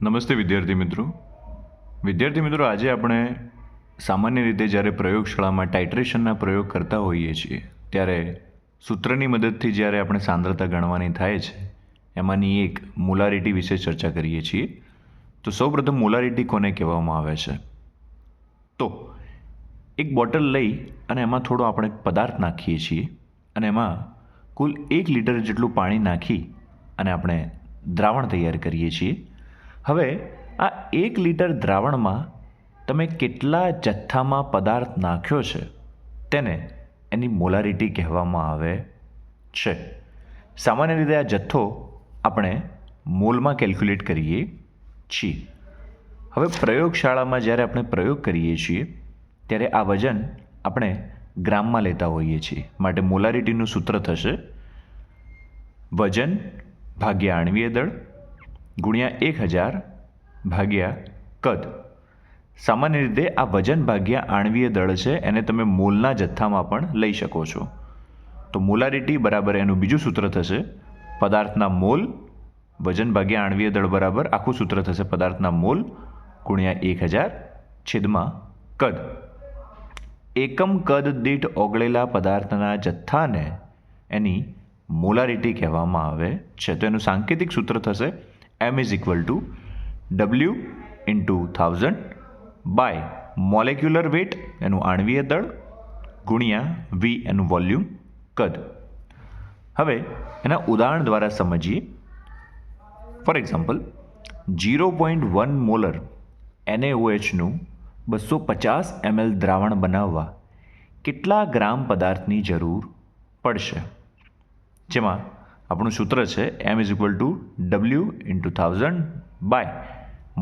નમસ્તે વિદ્યાર્થી મિત્રો આજે આપણે સામાન્ય રીતે જ્યારે પ્રયોગશાળામાં ટાઇટ્રેશનના પ્રયોગ કરતા હોઈએ છીએ ત્યારે સૂત્રની મદદથી જ્યારે આપણે સાંદ્રતા ગણવાની થાય છે એમાંની એક મોલારિટી વિશે ચર્ચા કરીએ છીએ. તો સૌપ્રથમ મોલારિટી કોને કહેવામાં આવે છે? તો એક બોટલ લઈ અને એમાં થોડો આપણે પદાર્થ નાખીએ છીએ અને એમાં કુલ 1 લીટર જેટલું પાણી નાખી અને આપણે દ્રાવણ તૈયાર કરીએ છીએ. હવે આ 1 લીટર દ્રાવણમાં તમે કેટલા જથ્થામાં પદાર્થ નાખ્યો છે તેને એની મોલારિટી કહેવામાં આવે છે. સામાન્ય રીતે આ જથ્થો આપણે મોલમાં કેલ્ક્યુલેટ કરીએ છીએ. હવે પ્રયોગશાળામાં જ્યારે આપણે પ્રયોગ કરીએ છીએ ત્યારે આ વજન આપણે ગ્રામમાં લેતા હોઈએ છીએ. માટે મોલારિટીનું સૂત્ર થશે વજન ભાગ્યા આણ્વીય દળ ગુણ્યા 1000 ભાગ્યા કદ. સામાન્ય રીતે આ વજન ભાગ્યા આણ્વીય દળ છે એને તમે મોલના જથ્થામાં પણ લઈ શકો છો. તો મોલારિટી બરાબર એનું બીજું સૂત્ર થશે પદાર્થના મોલ વજન ભાગ્યા આણ્વીય દળ બરાબર આખું સૂત્ર થશે પદાર્થના મોલ ગુણ્યા 1000 છેદમાં કદ. એકમ કદ દીઠ ઓગળેલા પદાર્થના જથ્થાને એની મોલારિટી કહેવામાં આવે છે. તો એનું સાંકેતિક સૂત્ર થશે M = W × 1000 by molecular wet એનું આણ્વીય દળ ગુણ્યા V એનું વોલ્યુમ કદ. હવે એના ઉદાહરણ દ્વારા સમજીએ. ફોર એક્ઝામ્પલ 0.1 મોલર NaOHનું 250 ml દ્રાવણ બનાવવા કેટલા ગ્રામ પદાર્થની જરૂર પડશે? જેમાં આપણું સૂત્ર છે M = W × 1000 by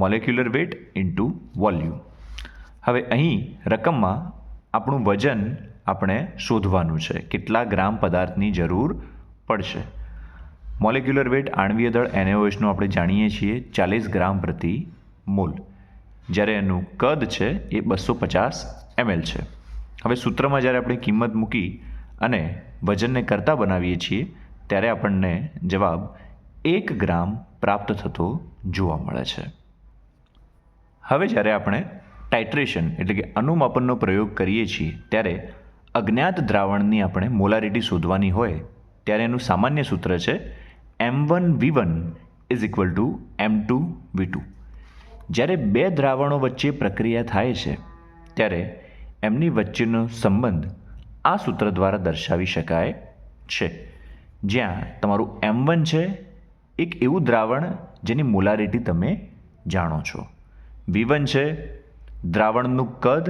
molecular weight into volume. હવે અહીં રકમમાં આપણું વજન આપણે શોધવાનું છે કેટલા ગ્રામ પદાર્થની જરૂર પડશે. મોલેક્યુલર વેટ આણ્વીય દળ NaOHનું આપણે જાણીએ છીએ 40 ગ્રામ પ્રતિ મોલ, જ્યારે એનું કદ છે એ 250 ml છે. હવે સૂત્રમાં જ્યારે આપણે કિંમત મૂકી અને વજનને કરતા બનાવીએ છીએ ત્યારે આપણને જવાબ 1 ગ્રામ પ્રાપ્ત થતો જોવા મળે છે. હવે જ્યારે આપણે ટાઇટ્રેશન એટલે કે અનુમાપનનો પ્રયોગ કરીએ છીએ ત્યારે અજ્ઞાત દ્રાવણની આપણે મોલારિટી શોધવાની હોય ત્યારે એનું સામાન્ય સૂત્ર છે M1V1 = M2V2. જ્યારે બે દ્રાવણો વચ્ચે પ્રક્રિયા થાય છે ત્યારે એમની વચ્ચેનો સંબંધ આ સૂત્ર દ્વારા દર્શાવી શકાય છે. જ્યાં તમારું M1 છે એક એવું દ્રાવણ જેની મોલારિટી તમે જાણો છો. V1 છે દ્રાવણનું કદ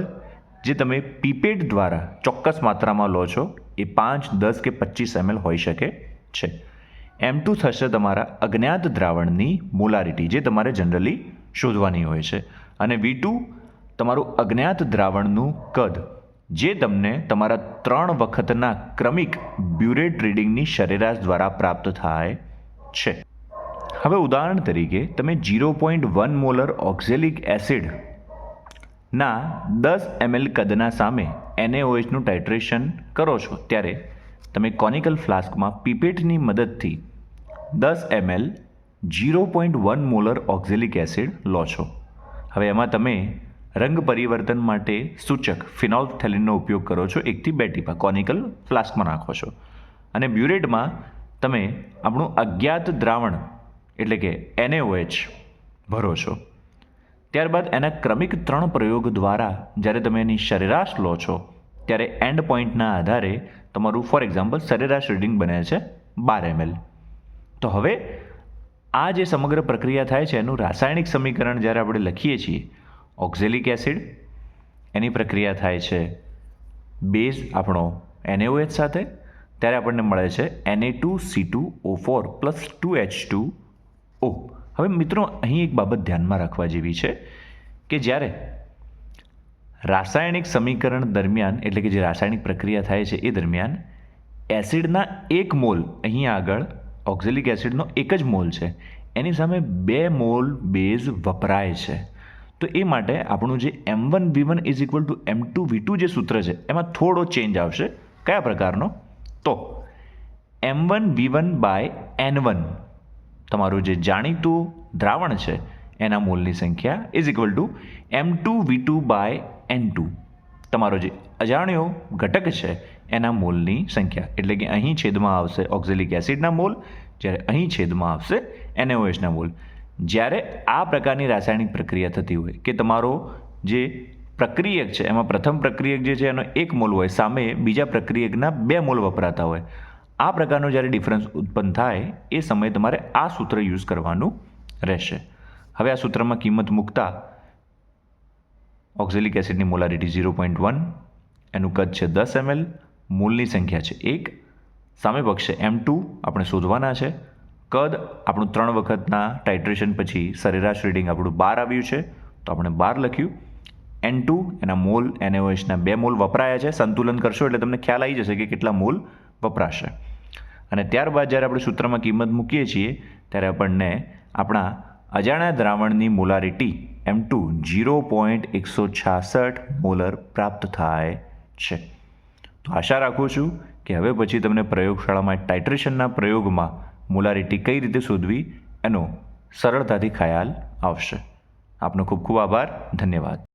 જે તમે પીપેટ દ્વારા ચોક્કસ માત્રામાં લો છો એ 5, 10 કે 25 ml હોઈ શકે છે. M2 થશે તમારા અજ્ઞાત દ્રાવણની મોલારિટી જે તમારે જનરલી શોધવાની હોય છે. અને V2 તમારું અજ્ઞાત દ્રાવણનું કદ જે તમને તમારા 3 વખતના ક્રમિક બ્યુરેટ રીડિંગની સરેરાશ દ્વારા પ્રાપ્ત થાય છે. હવે ઉદાહરણ તરીકે તમે 0.1 મોલર ઓક્ઝેલિક એસિડના 10 ml કદના સામે NaOHનું ટાઇટ્રેશન કરો છો ત્યારે તમે કોનિકલ ફ્લાસ્કમાં પીપેટની મદદથી 10 ml 0.1 મોલર ઓક્ઝેલિક એસિડ લો છો. હવે એમાં તમે રંગ પરિવર્તન માટે સૂચક ફિનોલ્ફથેલિનનો ઉપયોગ કરો છો 1 થી 2 ટીપા કોનિકલ ફ્લાસ્કમાં નાખો છો અને બ્યુરેટમાં તમે આપણું અજ્ઞાત દ્રાવણ એટલે કે NaOH ભરો છો. ત્યારબાદ એના ક્રમિક 3 પ્રયોગ દ્વારા જ્યારે તમે એની સરેરાશ લો છો ત્યારે એન્ડ પોઈન્ટના આધારે તમારું ફોર એક્ઝામ્પલ સરેરાશ રીડિંગ બને છે 12 ml. તો હવે આ જે સમગ્ર પ્રક્રિયા થાય છે એનું રાસાયણિક સમીકરણ જ્યારે આપણે લખીએ છીએ ઓક્ઝેલિક એસિડ એની પ્રક્રિયા થાય છે બેઝ આપણો NaOH સાથે ત્યારે આપણને મળે છે Na2C2O4 + 2H2O. હવે મિત્રો અહીં એક બાબત ધ્યાનમાં રાખવા જેવી છે કે જ્યારે રાસાયણિક સમીકરણ દરમિયાન એટલે કે જે રાસાયણિક પ્રક્રિયા થાય છે એ દરમિયાન એસિડના 1 મોલ અહીં આગળ ઓક્ઝેલિક એસિડનો 1 જ મોલ છે એની સામે 2 મોલ બેઝ વપરાય છે. તો એ માટે આપણું જે M1V1 = M2V2 જે સૂત્ર છે એમાં થોડો ચેન્જ આવશે. કયા પ્રકારનો? તો M1V1/N1 તમારું જે જાણીતું દ્રાવણ છે એના મોલની સંખ્યા ઇઝ ઇક્વલ ટુ M2V2/N2. તમારો જે અજાણ્યો ઘટક છે એના મોલની સંખ્યા, એટલે કે અહીં છેદમાં આવશે ઓક્ઝેલિક એસિડના મોલ, જ્યારે અહીં છેદમાં આવશે NaOHના મોલ. જ્યારે આ પ્રકારની રાસાયણિક પ્રક્રિયા થતી હોય કે તમારો જે પ્રક્રિયક છે એમાં પ્રથમ પ્રક્રિયક જે છે એનો 1 મોલ હોય, સામે બીજા પ્રક્રિયકના 2 મોલ વપરાતા હોય, આ પ્રકારનો જ્યારે ડિફરન્સ ઉત્પન્ન થાય એ સમયે તમારે આ સૂત્ર યુઝ કરવાનું રહેશે. હવે આ સૂત્રમાં કિંમત મૂકતા ઓક્ઝેલિક એસિડની મોલારિટી 0.1, એનું કદ છે 10 ml, મોલની સંખ્યા છે 1, સામે પક્ષે M2 આપણે શોધવાના છે, કદ આપણું 3 વખતના ટાઇટ્રેશન પછી સરેરાશ રીડિંગ આપણું 12 આવ્યું છે તો આપણે 12 લખ્યું. N2 એના મોલ NaOHના 2 મોલ વપરાયા છે, સંતુલન કરશો એટલે તમને ખ્યાલ આવી જશે કે કેટલા મોલ વપરાશે. અને ત્યારબાદ જ્યારે આપણે સૂત્રમાં કિંમત મૂકીએ છીએ ત્યારે આપણને આપણા અજાણ્યા દ્રાવણની મોલારિટી M2 0.166 મોલર પ્રાપ્ત થાય છે. તો આશા રાખું છું કે હવે પછી તમને પ્રયોગશાળામાં ટાઇટ્રેશનના પ્રયોગમાં મોલારિટી કઈ રીતે શોધવી એનો સરળતાથી ખ્યાલ આવશે. આપનો ખૂબ ખૂબ આભાર. ધન્યવાદ.